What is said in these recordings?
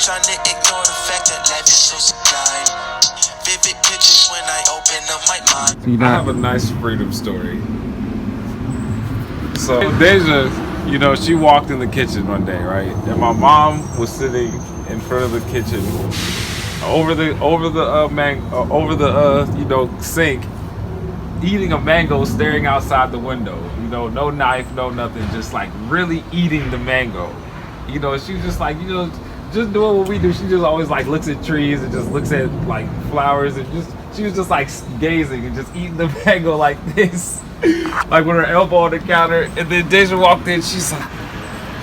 trying to ignore the fact that life is so sublime. Vivid pictures when I open up my mind. I have a nice freedom story. So Deja, she walked in the kitchen one day, right? And my mom was sitting in front of the kitchen, over the sink, eating a mango, staring outside the window. No knife, no nothing, just like really eating the mango. She was just like, just doing what we do. She just always like looks at trees and just looks at like flowers and she was just like gazing and just eating the mango like this, like with her elbow on the counter. And then Deja walked in. She's like,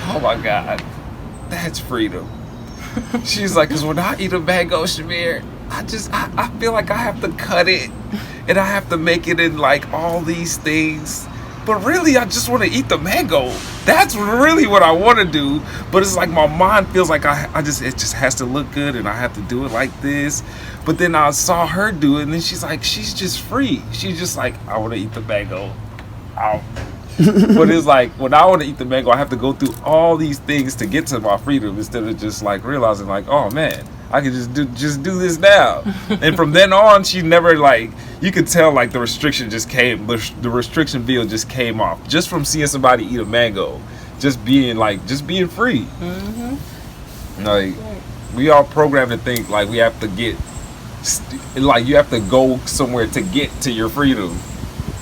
"Oh my God, that's freedom." She's like, "Cause when I eat a mango, Shamir, I feel like I have to cut it and I have to make it in like all these things. But really, I just want to eat the mango. That's really what I want to do. But it's like my mind feels like it just has to look good and I have to do it like this." But then I saw her do it and then she's like, she's just free. She's just like, "I want to eat the mango." But it's like, when I want to eat the mango, I have to go through all these things to get to my freedom instead of just like realizing like, oh man, I can just do this now. And from then on, she never like, you could tell like the restriction just came, the restriction bill just came off just from seeing somebody eat a mango, just being free. Mm-hmm. Like we all programmed to think like we have to you have to go somewhere to get to your freedom.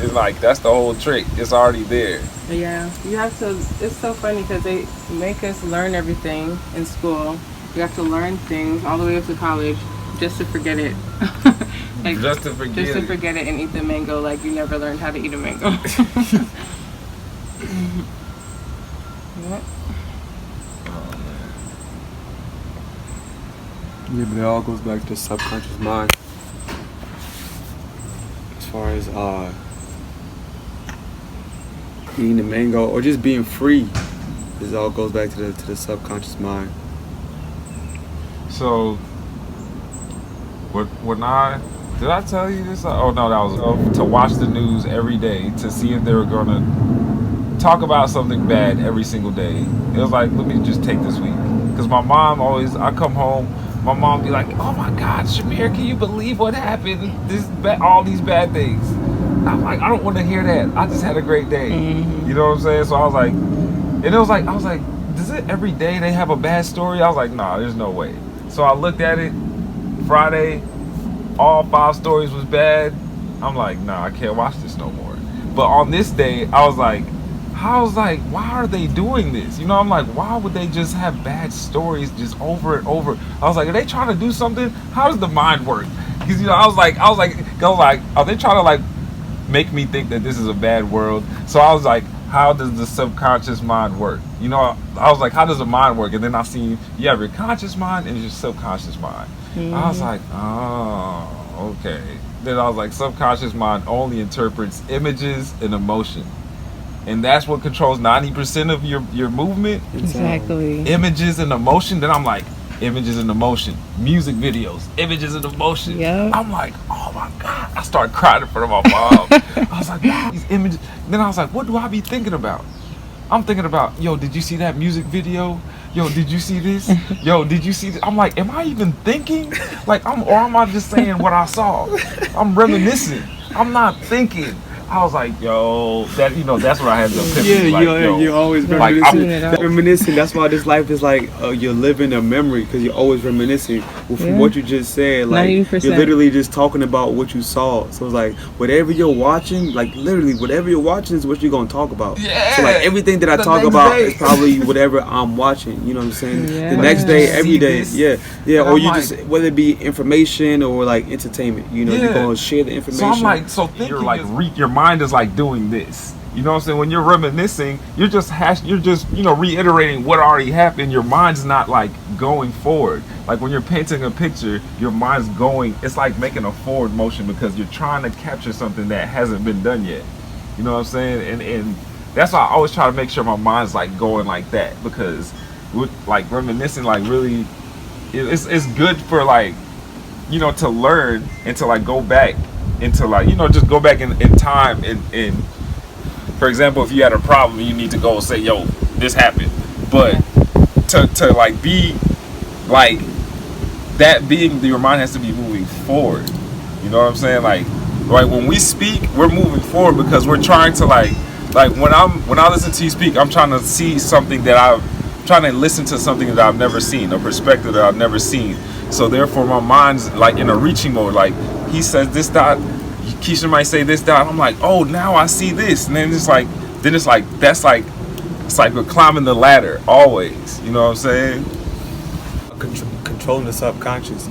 It's like, that's the whole trick. It's already there. Yeah, you have to. It's so funny because they make us learn everything in school. You have to learn things all the way up to college just to forget it. Like, just to forget it and eat the mango like you never learned how to eat a mango. Yep. Yeah, but it all goes back to subconscious mind. As far as eating the mango or just being free, this all goes back to the subconscious mind. So, did I tell you this? Oh no, that was to watch the news every day to see if they were gonna talk about something bad every single day. It was like, let me just take this week, because my mom always, I come home, my mom be like, "Oh my God, Shamir, can you believe what happened? All these bad things." I'm like, I don't want to hear that. I just had a great day. Mm-hmm. You know what I'm saying? So I was like, and I was like, does it every day they have a bad story? I was like, nah, there's no way. So I looked at it. Friday, all 5 stories was bad. I'm like, nah, I can't watch this no more. But on this day, I was like, why are they doing this? I'm like, why would they just have bad stories just over and over? I was like, are they trying to do something? How does the mind work? Because I was like, are they trying to like make me think that this is a bad world? So I was like, how does the subconscious mind work? I was like, how does the mind work? And then I seen you have your conscious mind and your subconscious mind. Mm-hmm. I was like, oh, okay. Then I was like, subconscious mind only interprets images and emotion. And that's what controls 90% of your movement. Exactly. Images and emotion. Then I'm like, images and emotion, music videos, images and emotion. Yep. I'm like, oh my God. I started crying in front of my mom. I was like, wow, these images. Then I was like, what do I be thinking about? I'm thinking about, yo, did you see that music video? Yo, did you see this? Yo, did you see this? I'm like, am I even thinking? Like, or am I just saying what I saw? I'm reminiscing. I'm not thinking. I was like, yo, that's what I had to epiphany. Yeah, you're always reminiscing. That's why this life is like you're living a memory, because you're always reminiscing. Well, from what you just said, like 90%. You're literally just talking about what you saw. So it's like whatever you're watching, like literally whatever you're watching is what you're gonna talk about. Yeah. So like everything that I talk about is probably whatever I'm watching. You know what I'm saying? Yeah. The next day, every day, yeah. Or you just, whether it be information or like entertainment, you're gonna share the information. So I'm like, you're like your mind is like doing this. You know what I'm saying? When you're reminiscing, you're just reiterating what already happened. Your mind's not like going forward. Like when you're painting a picture, your mind's going, it's like making a forward motion because you're trying to capture something that hasn't been done yet. You know what I'm saying? And that's why I always try to make sure my mind's like going like that, because with like reminiscing, like really it's good for like, to learn and to like go back into like, just go back in time and for example, if you had a problem, you need to go and say, yo, this happened. But to like be like that being your mind has to be moving forward. You know what I'm saying? Like when we speak, we're moving forward because we're trying to like when I listen to you speak, I'm trying to see something that I'm trying to listen to something that I've never seen, a perspective that I've never seen. So therefore my mind's like in a reaching mode. Like he says this dot, Keisha might say this dot, I'm like, oh, now I see this. And then it's like that's like it's like we're climbing the ladder always. You know what I'm saying? Controlling the subconscious,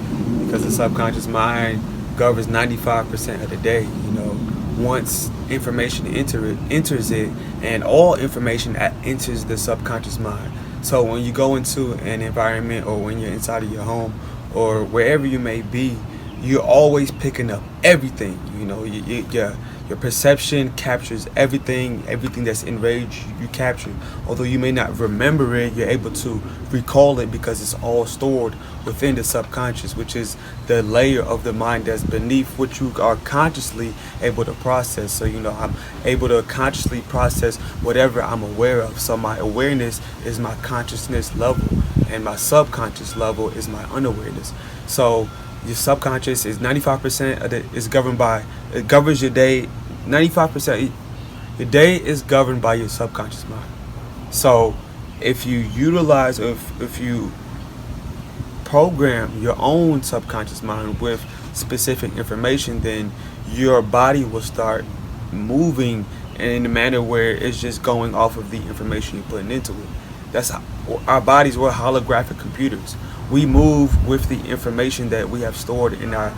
because the subconscious mind governs 95% of the day. You know, once information enters it, and all information enters the subconscious mind. So when you go into an environment, or when you're inside of your home, or wherever you may be, you're always picking up everything. You know, your perception captures everything that's enraged you capture. Although you may not remember it, you're able to recall it because it's all stored within the subconscious, which is the layer of the mind that's beneath what you are consciously able to process. So, you know, I'm able to consciously process whatever I'm aware of. So my awareness is my consciousness level, and my subconscious level is my unawareness. So your subconscious is 95% of it governs your day. 95% your day is governed by your subconscious mind. So if you utilize, if you program your own subconscious mind with specific information, then your body will start moving in a manner where it's just going off of the information you're putting into it. That's how our bodies were holographic computers. We move with the information that we have stored in our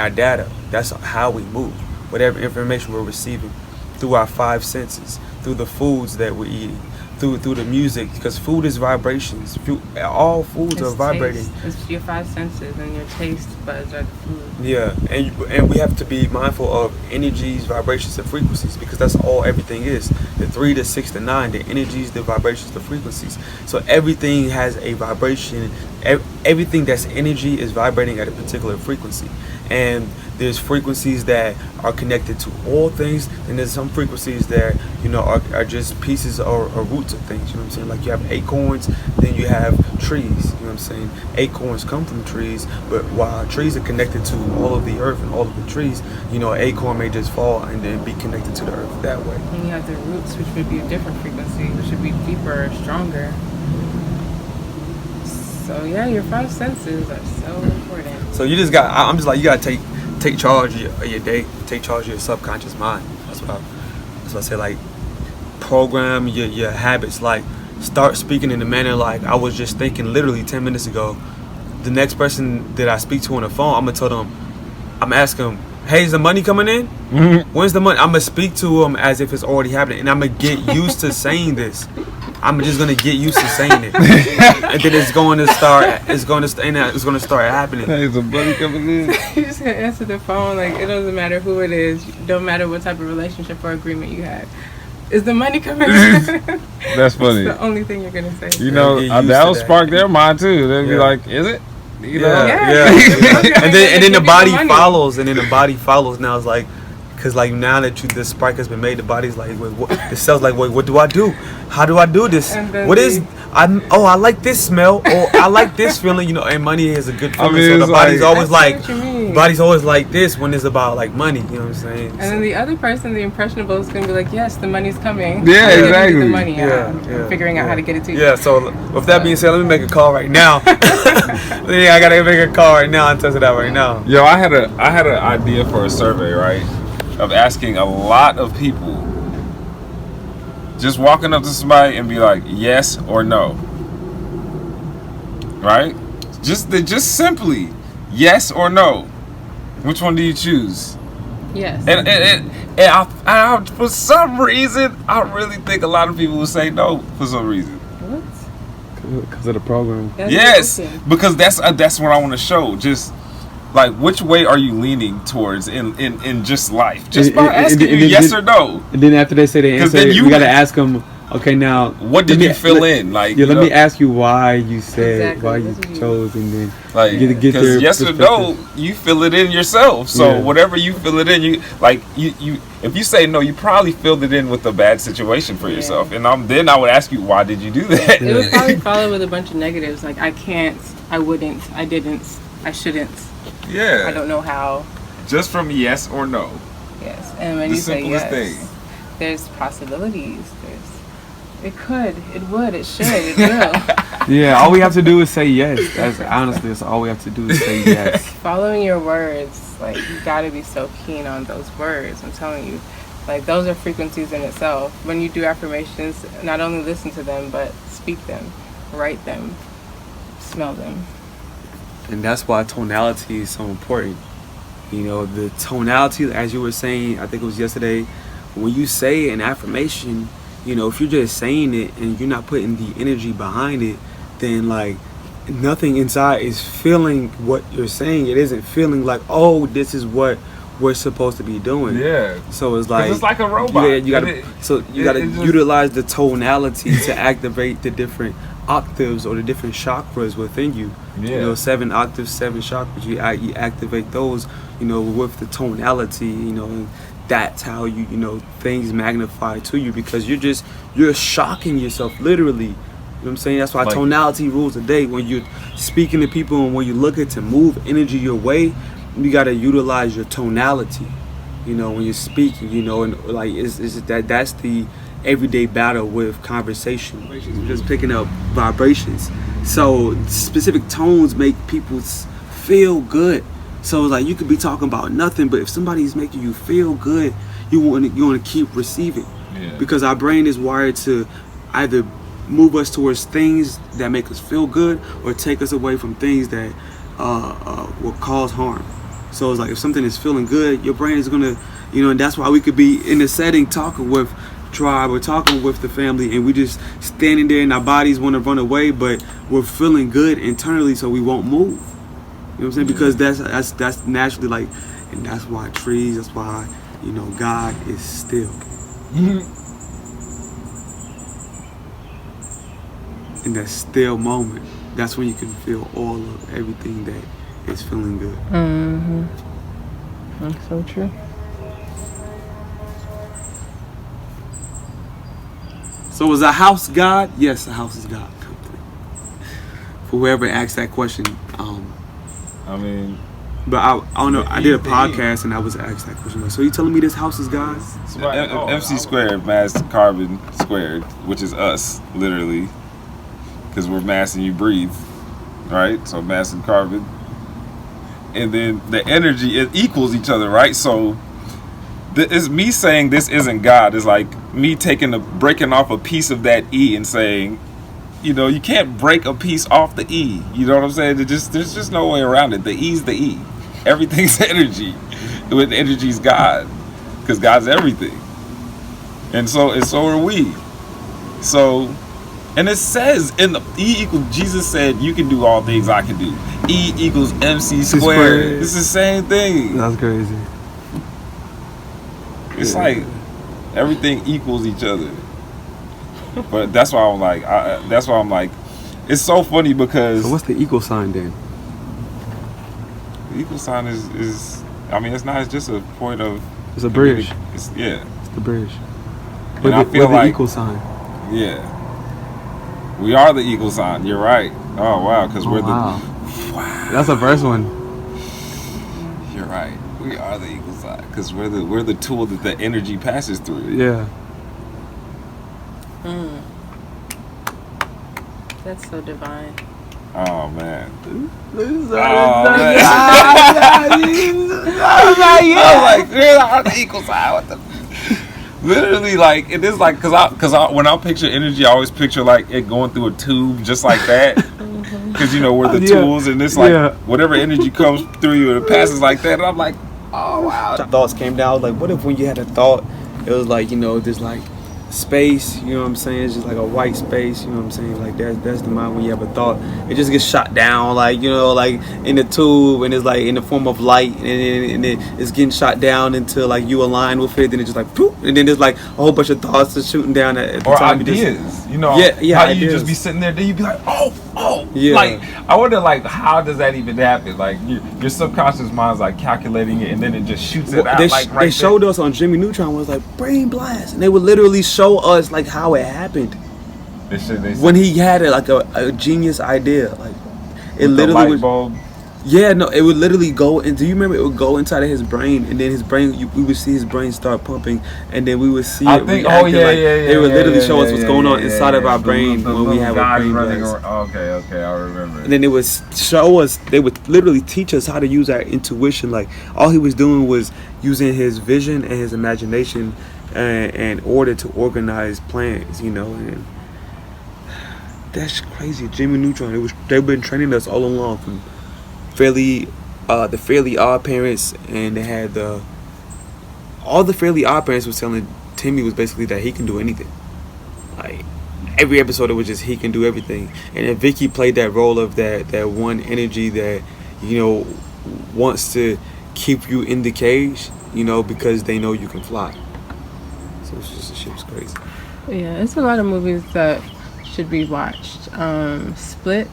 data. That's how we move. Whatever information we're receiving through our five senses, through the foods that we're eating, through the music, because food is vibrations. All foods are vibrating. It's your five senses, and your taste buds are the food. Yeah, and we have to be mindful of energies, vibrations, and frequencies, because that's all everything is. The 3, the 6, the 9, the energies, the vibrations, the frequencies. So everything has a vibration. Everything that's energy is vibrating at a particular frequency. And there's frequencies that are connected to all things, and there's some frequencies that, you know, are just pieces or roots of things. You know what I'm saying? Like you have acorns, then you have trees. You know what I'm saying? Acorns come from trees, but while trees are connected to all of the earth and all of the trees, you know, an acorn may just fall and then be connected to the earth that way. And you have the roots, which would be a different frequency, which should be deeper, stronger. So yeah, your five senses are so important. So you just I'm just like, you gotta take charge of your day, take charge of your subconscious mind. That's what I say. Like, program your habits. Like, start speaking in a manner like I was just thinking literally 10 minutes ago. The next person that I speak to on the phone, I'm gonna ask them, hey, is the money coming in? Mm-hmm. When's the money? I'm gonna speak to them as if it's already happening, and I'm gonna get used to saying this. I'm just gonna get used to saying it, and then it's gonna start happening. Hey, is the money coming in? You're just gonna answer the phone like it doesn't matter who it is, don't matter what type of relationship or agreement you had. Is the money coming in? That's funny. That's the only thing you're gonna say. You know, that'll spark their mind too. They'll be like, "Is it?" You know? Yeah. And then the body follows, Now it's like, because like now that the spike has been made, the body's like, the cell's like, wait, what do I do? How do I do this? I like this smell, or I like this feeling, you know. And money is a good feeling. So the body's always like this when it's about like money, you know what I'm saying? And then the other person, the impressionable, is gonna be like, yes, the money's coming. Yeah, exactly. The money, figuring out how to get it to you. Yeah. So with that being said, let me make a call right now. I gotta make a call right now and test it out right now. Yo, I had an idea for a survey, right? Of asking a lot of people, just walking up to somebody and be like, yes or no, right? Just simply yes or no. Which one do you choose? Yes. And I, for some reason, I really think a lot of people will say no for some reason. What? Because of the program. Yes, because that's what I want to show. Just like, which way are you leaning towards in just life? Just by asking you yes or no. And then after they say the answer, we got to ask them, Okay, now what did you fill in? Like, let me ask you why you said why you chose, and then like because yes or no, you fill it in yourself. So whatever you fill it in, you if you say no, you probably filled it in with a bad situation for yourself. And then I would ask you, why did you do that? It would probably follow with a bunch of negatives, like I can't, I wouldn't, I didn't, I shouldn't. Yeah. I don't know how. Just from yes or no. Yes, and when you say yes, there's possibilities. It could, it would, it should, it will. Yeah, all we have to do is say yes. That's all we have to do is say yes. Following your words, like you gotta be so keen on those words. I'm telling you, like those are frequencies in itself. When you do affirmations, not only listen to them, but speak them, write them, smell them. And that's why tonality is so important. You know, the tonality, as you were saying, I think it was yesterday, when you say an affirmation, you know, if you're just saying it and you're not putting the energy behind it, then like nothing inside is feeling what you're saying. It isn't feeling like, oh, this is what we're supposed to be doing. Yeah. So it's like a robot. You gotta utilize the tonality to activate the different octaves or the different chakras within you. Yeah. You know, 7 octaves, 7 chakras. You activate those, you know, with the tonality, you know, and that's how you know, things magnify to you, because you're shocking yourself literally. You know what I'm saying? That's why tonality rules the day. When you're speaking to people and when you're looking to move energy your way, you gotta utilize your tonality. You know, when you're speaking, you know, and like that's the everyday battle with conversation. You're just picking up vibrations. So specific tones make people feel good. So like you could be talking about nothing, but if somebody's making you feel good, you want to keep receiving. Yeah. Because our brain is wired to either move us towards things that make us feel good or take us away from things that will cause harm. So it's like if something is feeling good, your brain is gonna, you know, and that's why we could be in a setting talking with tribe or talking with the family, and we just standing there and our bodies want to run away, but we're feeling good internally, so we won't move. You know what I'm saying? Because that's naturally like, and that's why trees, that's why, you know, God is still. In that still moment, that's when you can feel all of everything that is feeling good. Mm-hmm. That's so true. So is a house God? Yes, a house is God. For whoever asked that question, I mean, but I don't know. I did a podcast and I was asked that question. So you telling me this house is God? MC squared, mass carbon squared, which is us, literally, because we're mass and you breathe, right? So mass and carbon, and then the energy, it equals each other, right? So it's me saying this isn't God. It's like me breaking off a piece of that E and saying, you know, you can't break a piece off the E. You know what I'm saying? There's just no way around it. The E's the E. Everything's energy. With energy's God, because God's everything. And so are we. So, and it says in the E equals, Jesus said, you can do all things I can do. E equals MC squared. It's the same thing. That's crazy. It's like everything equals each other. But that's why I'm like, it's so funny because. So what's the equal sign then? The equal sign is I mean, it's not. It's just a point of. It's a bridge. It's the bridge. And I feel like the equal sign. Yeah. We are the equal sign. You're right. Oh wow, because we're wow. That's the first one. You're right. We are the equal sign because we're the tool that the energy passes through. Yeah. That's so divine. Oh man. I was like, we're the equal sign. What the? Literally, like it is like because when I picture energy, I always picture like it going through a tube just like that. Because you know we're the tools, and it's like whatever energy comes through you, it passes like that. And I'm like, oh wow. Thoughts came down. Like, what if when you had a thought, it was like, you know, there's like space, you know what I'm saying? It's just like a white space, you know what I'm saying? Like that's the mind when you have a thought. It just gets shot down, like, you know, like in the tube, and it's like in the form of light, and then it's getting shot down until like you align with it, then it's just like poof, and then there's like a whole bunch of thoughts just shooting down at the or time. Ideas, you know, yeah, how ideas. you just be sitting there, then you be like, oh, yeah. Like, I wonder, like, how does that even happen? Like, your subconscious mind's like calculating it, and then it just shoots it out. They showed us on Jimmy Neutron was like brain blast, and they would literally show us like how it happened. When he had a genius idea, like it literally light bulb. Yeah, no, it would literally go. And do you remember it would go inside of his brain, and then his brain, we would see his brain start pumping, and then we would see it. They would literally show us what's going on inside of our brain when we have a brain blast. Okay, I remember. And then it would show us. They would literally teach us how to use our intuition. Like all he was doing was using his vision and his imagination in order to organize plans. You know, and that's crazy. Jimmy Neutron. They've been training us all along from the Fairly Odd Parents, and they had all the Fairly Odd Parents was telling Timmy was basically that he can do anything. Like every episode, it was just he can do everything. And then Vicky played that role of that one energy that, you know, wants to keep you in the cage, you know, because they know you can fly. So it's just, the shit was crazy. Yeah, it's a lot of movies that should be watched. Split,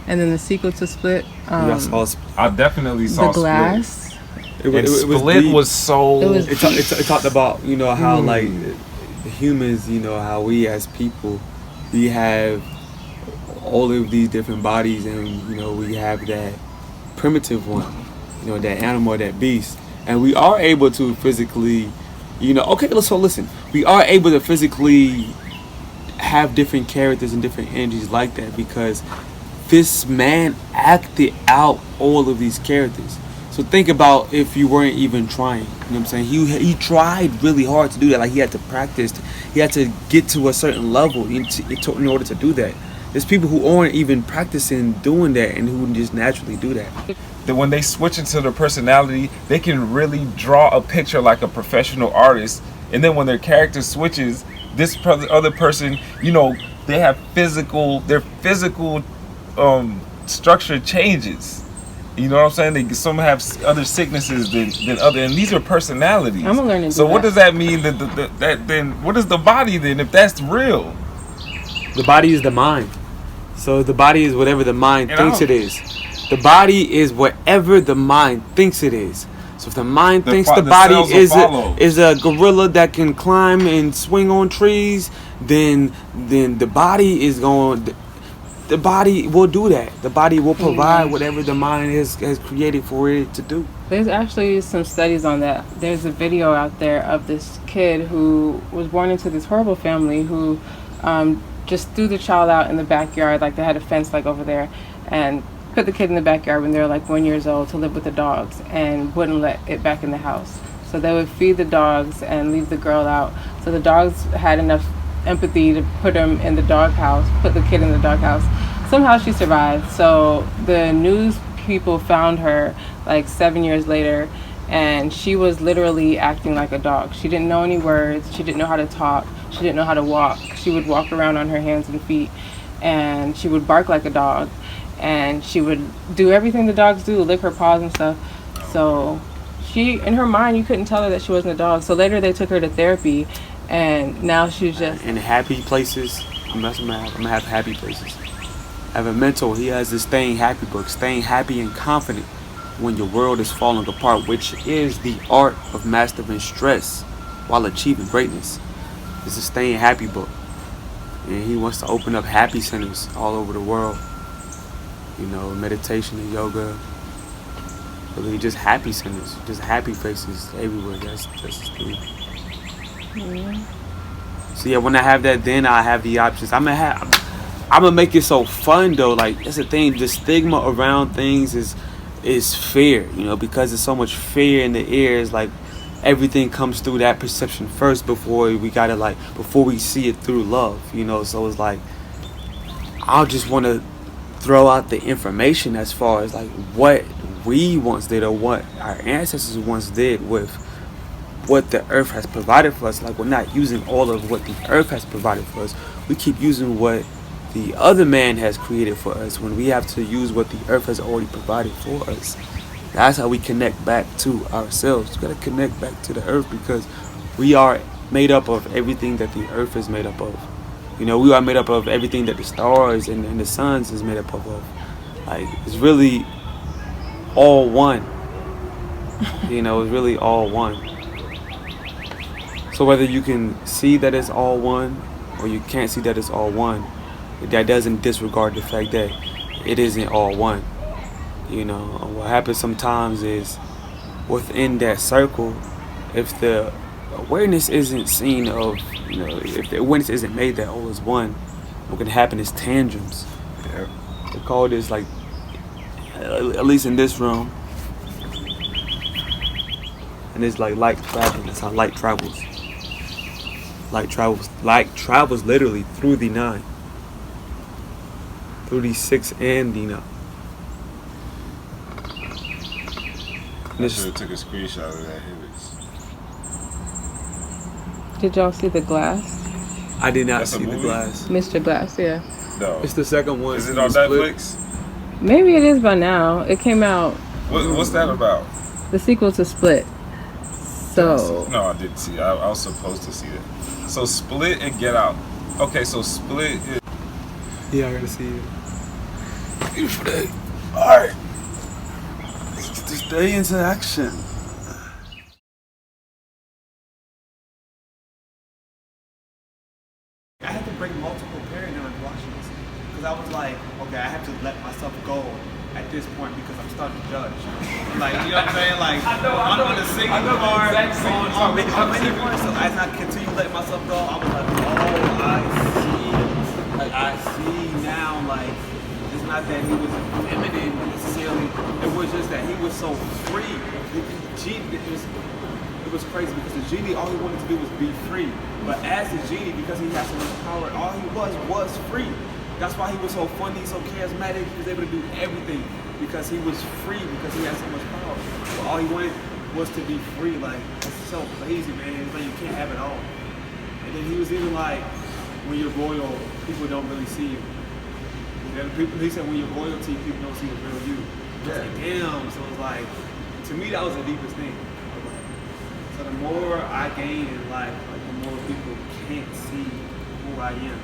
and then the sequel to Split. I definitely saw The Glass. Split. Was so. It talked about, you know, how like the humans, you know, how we as people, we have all of these different bodies, and you know, we have that primitive one, you know, that animal, that beast, and we are able to physically, you know. Okay, so listen, we are able to physically have different characters and different energies like that because this man acted out all of these characters. So think about if you weren't even trying. You know what I'm saying? He tried really hard to do that. Like he had to practice. He had to get to a certain level in order to do that. There's people who aren't even practicing doing that and who just naturally do that. That when they switch into their personality, they can really draw a picture like a professional artist. And then when their character switches, this other person, you know, their physical structure changes. You know what I'm saying? Some have other sicknesses than other, and these are personalities. I'm gonna learn to do So what that. does that mean? That then what is the body then? If that's real, the body is the mind. So the body is whatever the mind thinks it is. The body is whatever the mind thinks it is. So if the mind thinks the body is a gorilla that can climb and swing on trees, then the body is going. The body will do that. The body will provide whatever the mind has created for it to do. There's actually some studies on that. There's a video out there of this kid who was born into this horrible family who just threw the child out in the backyard. Like they had a fence like over there, and put the kid in the backyard when they were like 1 year old to live with the dogs, and wouldn't let it back in the house. So they would feed the dogs and leave the girl out. So the dogs had enough empathy to put him in the doghouse, put the kid in the doghouse. Somehow she survived. So the news people found her like 7 years later, and she was literally acting like a dog. She didn't know any words. She didn't know how to talk. She didn't know how to walk. She would walk around on her hands and feet, and she would bark like a dog, and she would do everything the dogs do, lick her paws and stuff. So she, in her mind, you couldn't tell her that she wasn't a dog. So later they took her to therapy, and now she's just in happy places. I'm gonna have happy places. I have a mentor. He has this Staying Happy book, Staying Happy and Confident When Your World is Falling Apart, which is the art of mastering stress while achieving greatness. It's a Staying Happy book, and he wants to open up happy centers all over the world. You know, meditation and yoga. Really, just happy centers, just happy faces everywhere. That's his thing. So yeah, when I have that, then I have the options. I'm gonna make it so fun though. Like that's the thing. The stigma around things is fear. You know, because there's so much fear in the air. It's like everything comes through that perception first before we see it through love. You know, so it's like I'll just want to throw out the information as far as like what we once did or what our ancestors once did with what the earth has provided for us. Like, we're not using all of what the earth has provided for us. We keep using what the other man has created for us when we have to use what the earth has already provided for us. That's how we connect back to ourselves. We gotta connect back to the earth because we are made up of everything that the earth is made up of. You know, we are made up of everything that the stars and the suns is made up of. Like, it's really all one. You know, it's really all one. So whether you can see that it's all one or you can't see that it's all one, that doesn't disregard the fact that it isn't all one. You know, what happens sometimes is within that circle, if the awareness isn't seen of, you know, if the awareness isn't made that all is one, what can happen is tantrums. Yeah. They call this, like, at least in this room, and it's like light traveling. That's how light travels. Light travels literally through the 9, through the 6 and the 9. I should have took a screenshot of that image. Did y'all see The Glass? I did not see The Glass. Mr. Glass, yeah. No. It's the second one. Is it on Netflix? Maybe it is by now. It came out. What's that about? The sequel to Split. So. No, I didn't see it. I was supposed to see it. So Split and Get Out. Okay, so Split is... Yeah, I gotta see it. Beautiful day. Alright. Let's get this day into action. I had to break multiple paradigms watching this. Because I was like, okay, I have to let myself go at this point because I'm starting to judge. Like, you know what I'm saying? Like, I'm on the singing part, on many parts. So as I continue letting myself go, I was like, oh, I see. Like, I see now, like, it's not that he was feminine necessarily. It was just that he was so free. It was crazy because the genie, all he wanted to do was be free. But as the genie, because he had so much power, all he was free. That's why he was so funny, so charismatic. He was able to do everything because he was free, because he had so much power. But all he wanted was to be free. Like, it's so crazy, man. It's like you can't have it all. And then he was even like, when you're royal, people don't really see you. He said, when you're royalty, people don't see the real you. Yeah. Like, damn. So it's like, to me, that was the deepest thing. So the more I gain in life, like, the more people can't see who I am.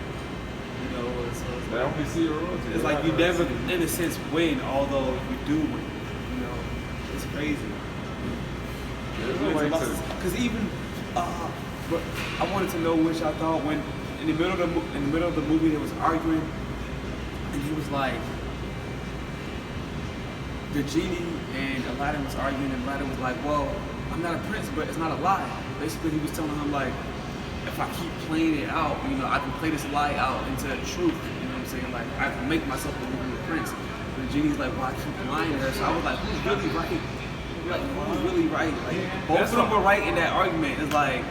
You know, so it's They only see your royalty. It's like you never, in a sense, win, although you do win. You know, it's crazy. Because even, but I wanted to know which I thought when in the middle of the movie they was arguing, and he was like, the genie and Aladdin was arguing, and Aladdin was like, well, I'm not a prince, but it's not a lie. Basically, he was telling him, like, if I keep playing it out, you know, I can play this lie out into the truth. You know what I'm saying? Like, I can make myself believe in the prince. And the genie's like, well, I keep lying to her. So I was like, who's really right? Like, who's really right? Like, both of them were right in that argument. It's like,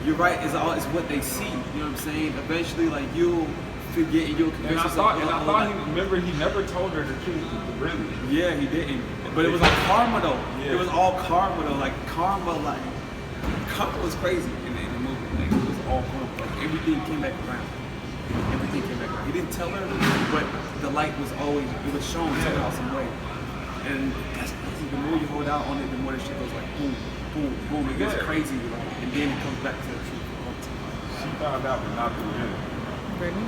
you're right. It's what they see. You know what I'm saying? Eventually, like, you'll forget and you'll convince yourself. And I thought he never told her the truth, really. Yeah, he didn't. But it was like karma, though. Yeah. It was all karma, though. Like, karma was crazy in the movie. Like, it was all karma. Like, everything came back around. Everything came back around. He didn't tell her, but the light was always, it was shown somehow, some way. And that's crazy. The more you hold out on it, the more the shit goes like boom, boom, boom. It gets crazy, like, and then it comes back to the truth all the time. She found out, but not through him. Brittany?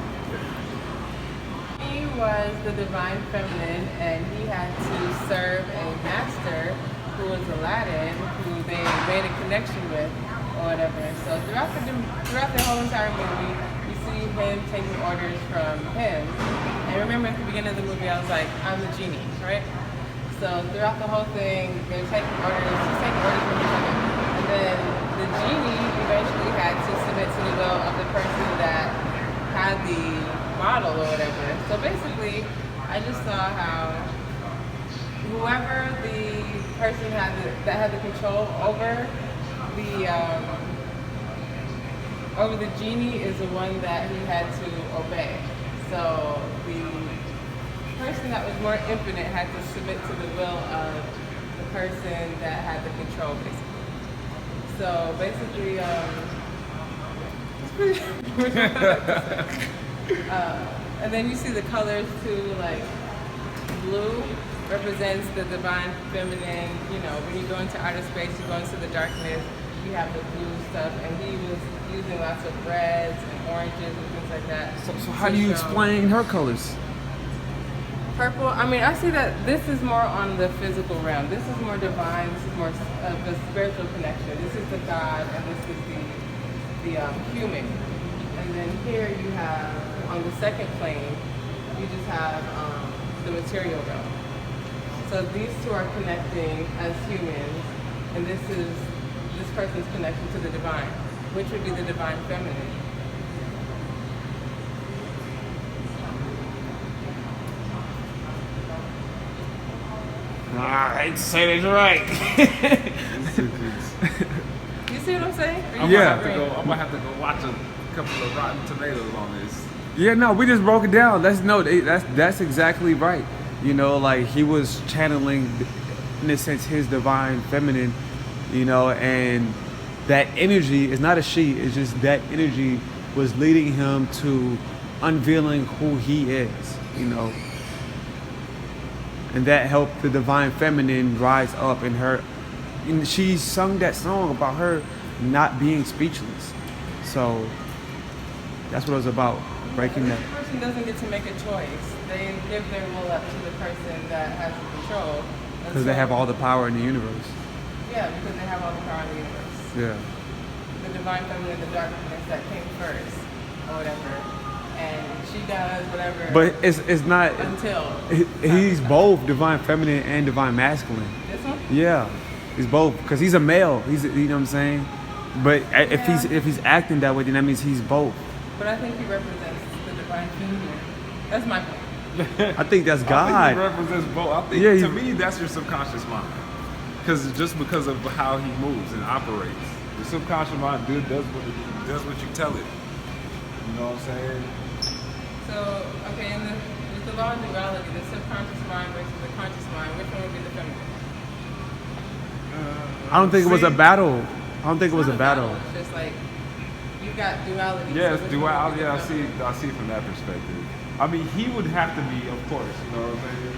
He was the divine feminine, and he had to serve a master who was Aladdin, who they made a connection with, or whatever. So throughout the whole entire movie, you see him taking orders from him. And remember at the beginning of the movie, I was like, I'm the genie, right? So throughout the whole thing, they're taking orders, he's taking orders from each other. And then the genie eventually had to submit to the will of the person that had the model or whatever. So basically, I just saw how whoever the person that had the control over the genie is the one that he had to obey. So the person that was more infinite had to submit to the will of the person that had the control, basically. So basically, and then you see the colors too, like blue represents the divine feminine. You know, when you go into outer space, you go into the darkness, you have the blue stuff, and he was using lots of reds and oranges and things like that. So how do you explain her colors? Purple, I mean, I see that this is more on the physical realm. This is more divine. This is more of the spiritual connection. This is the God, and this is the human. And then here you have, on the second plane, you just have the material realm. So these two are connecting as humans, and this is this person's connection to the divine, which would be the divine feminine. I hate to say that's right. You see what I'm saying? I'm gonna have to go watch a couple of Rotten Tomatoes on this. Yeah, no, we just broke it down. That's exactly right. You know, like he was channeling, in a sense, his divine feminine. You know, and that energy is not a she. It's just that energy was leading him to unveiling who he is. You know. And that helped the divine feminine rise up in her. And she sung that song about her not being speechless. So that's what it was about, breaking that. The person doesn't get to make a choice. They give their will up to the person that has the control. Because they have all the power in the universe. Yeah, because they have all the power in the universe. Yeah. The divine feminine, the darkness that came first, or whatever. And she does whatever. But it's not until he's both divine feminine and divine masculine. This one? Yeah, he's both because he's a male. He's, you know what I'm saying. But if he's acting that way, then that means he's both. But I think he represents the divine feminine. That's my point. I think that's God. I think he represents both. I think to me that's your subconscious mind, because of how he moves and operates. The subconscious mind does what you tell it. You know what I'm saying? So, okay, with the law of duality, the subconscious mind versus the conscious mind, which one would be the feminine? I don't think it was a battle. I don't think it was a battle. It's just like, you got duality. Yes, so duality. Yeah, I see from that perspective. I mean, he would have to be, of course, you know what I'm saying?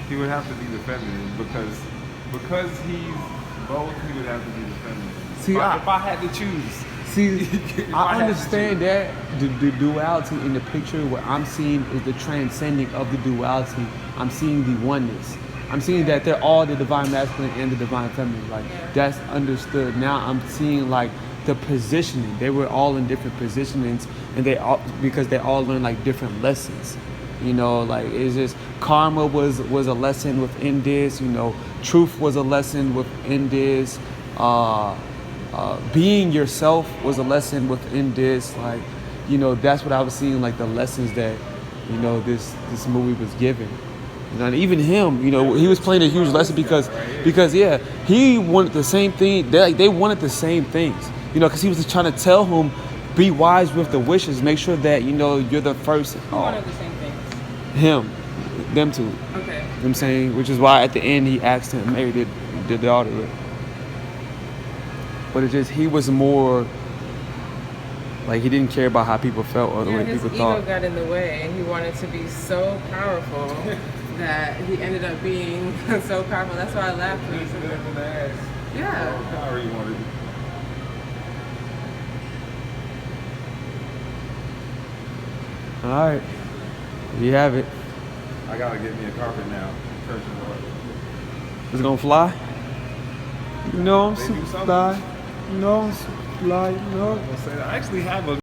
He would have to be the feminine because he's both, he would have to be the feminine. See, if I had to choose. See, I understand that the duality in the picture. What I'm seeing is the transcending of the duality. I'm seeing the oneness. I'm seeing that they're all the divine masculine and the divine feminine. Like that's understood. Now I'm seeing like the positioning. They were all in different positionings, and because they all learned like different lessons. You know, like it's just karma was a lesson within this. You know, truth was a lesson within this. Being yourself was a lesson within this. Like, you know, that's what I was seeing, like the lessons that, you know, this movie was giving. You know, and even him, you know, he was playing a huge lesson because yeah, he wanted the same thing. They wanted the same things, you know, because he was just trying to tell him, be wise with the wishes, make sure that, you know, you're the first. Who wanted the same things? Him, them two. Okay. You know what I'm saying, which is why at the end he asked him, maybe the daughter. But it's just, he was more, like, he didn't care about how people felt or the way people thought. His ego got in the way, and he wanted to be so powerful that he ended up being so powerful. That's why I laughed when he said that. Yeah. Power he wanted. All right. There you have it. I gotta get me a carpet now. It's gonna fly? No, They do something. fly. No, fly. No. I actually have a